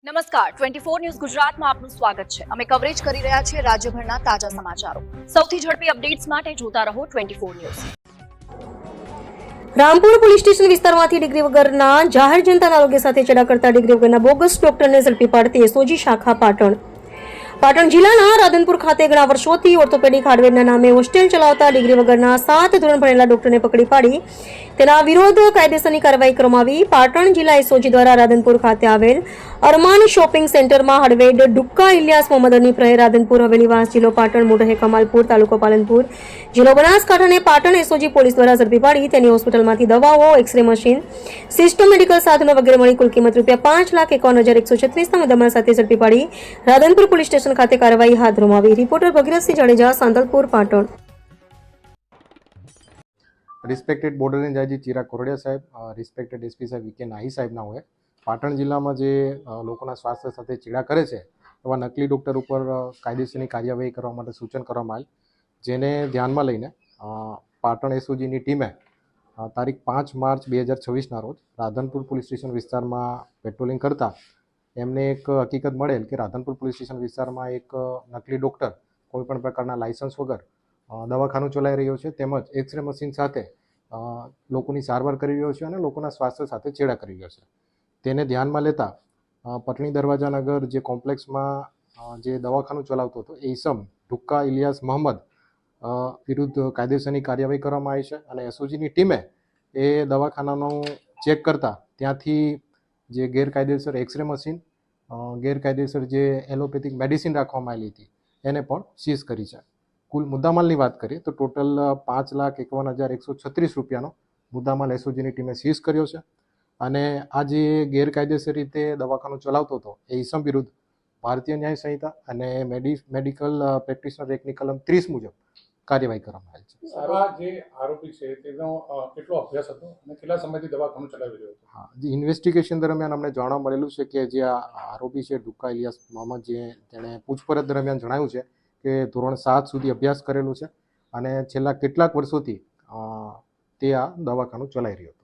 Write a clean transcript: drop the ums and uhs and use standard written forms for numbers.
નમસ્કાર 24 ન્યૂઝ ગુજરાતમાં આપનું સ્વાગત છે। અમે કવરેજ કરી રહ્યા છીએ રાજ્યભરના તાજા સમાચારો। સૌથી ઝડપી અપડેટ્સ માટે જોતા રહો 24 ન્યૂઝ। રામપુર પોલીસ સ્ટેશન વિસ્તારમાંથી ડિગ્રી વગરના જાહેર જનતાના આરોગ્ય સાથે ચેડા કરતા ડિગ્રી વગરના બોગસ ડોક્ટરને ઝડપી પાડતી એસઓજી શાખા પાટણ જિલ્લાના રાધનપુર ખાતે ઘણા વર્ષોથી ઓર્થોપેડિક હાર્ડવેરના નામે હોસ્ટેલ ચલાવતા ડિગ્રી વગરના 7 ધોરણ ભણેલા ડોક્ટરને પકડી પાડી તેના વિરુદ્ધ કાયદેસરની કાર્યવાહી કરવામાં આવી। પાટણ જિલ્લા એસઓજી દ્વારા રાધનપુર ખાતે આવેલ અરમાન શોપિંગ સેન્ટરમાં હડવેડ ડુક્કા ઇલિયાસ મોહમ્મદ હનીફ રહે રાધનપુર હવેલીવાસ જિલ્લો પાટણ મોઢે કમાલપુર તાલુકો પાલનપુર જિલ્લો બનાસકાંઠાને પાટણ એસઓજી પોલીસ દ્વારા ઝડપી પાડી તેની હોસ્પિટલમાંથી દવાઓ એક્સરે મશીન સિસ્ટમ મેડિકલ સાધનો વગેરે મળી કુલ કિંમત ₹5,51,136ના મુદ્દામાલ સાથે ઝડપી પાડી રાધનપુર પોલીસ સ્ટેશન ખાતે કાર્યવાહી હાથ ધરવામાં આવી। Reporter Bhagirathsinh Jadeja Santalpur Patan. Respected border range IG Chirag Kordia સાહેબ, રિસ્પેક્ટેડ એસપી સાહેબ વીકે નાહી સાહેબના હોય પાટણ જિલ્લામાં જે લોકોના સ્વાસ્થ્ય સાથે ચેડા કરે છે એવા નકલી ડૉક્ટર ઉપર કાયદેસરની કાર્યવાહી કરવા માટે સૂચન કરવામાં આવેલ, જેને ધ્યાનમાં લઈને પાટણ એસઓજીની ટીમે તારીખ 5 માર્ચ 2026ના રોજ રાધનપુર પોલીસ સ્ટેશન વિસ્તારમાં પેટ્રોલિંગ કરતા એમને એક હકીકત મળેલ કે રાધનપુર પોલીસ સ્ટેશન વિસ્તારમાં એક નકલી ડૉક્ટર કોઈપણ પ્રકારના લાયસન્સ વગર દવાખાનું ચલાવી રહ્યો છે, તેમજ એક્સરે મશીન સાથે લોકોની સારવાર કરી રહ્યો છે અને લોકોના સ્વાસ્થ્ય સાથે ચેડા કરી રહ્યો છે। તેને ધ્યાનમાં લેતા પટણી દરવાજાનગર જે કોમ્પ્લેક્સમાં જે દવાખાનું ચલાવતો હતો એ ઈસમ ડુક્કા ઇલિયાસ મોહમ્મદ વિરુદ્ધ કાયદેસરની કાર્યવાહી કરવામાં આવી છે અને એસઓજીની ટીમે એ દવાખાનાનું ચેક કરતા ત્યાંથી જે ગેરકાયદેસર એક્સરે મશીન, ગેરકાયદેસર જે એલોપેથિક મેડિસિન રાખવામાં આવેલી હતી એને પણ સીઝ કરી છે। કુલ મુદ્દામાલની વાત કરીએ તો ટોટલ ₹5,51,136નો મુદ્દામાલ એસઓજીની ટીમે સીઝ કર્યો છે અને આ જે ગેરકાયદેસર રીતે દવાખાનું ચલાવતો હતો એ ઈસમ વિરુદ્ધ ભારતીય ન્યાય સંહિતા અને મેડિકલ પ્રેક્ટિશનર એક્ટની કલમ 30 મુજબ કાર્યવાહી કરવામાં આવી છે। આ જે આરોપી છે તેનો કેટલો અભ્યાસ હતો અને કેટલા સમયથી દવાખાનું ચલાવી રહ્યો હતો? હા, જે ઇન્વેસ્ટિગેશન દરમિયાન અમને જાણવા મળેલું છે કે જે આ આરોપી છે ડુક્કા ઇલિયાસ મોહમ્મદ, તેણે પૂછપરછ દરમિયાન જણાવ્યું છે કે ધોરણ 7 સુધી અભ્યાસ કરેલું છે અને છેલ્લા કેટલાક વર્ષોથી તે આ દવાખાનું ચલાવી રહ્યો છે।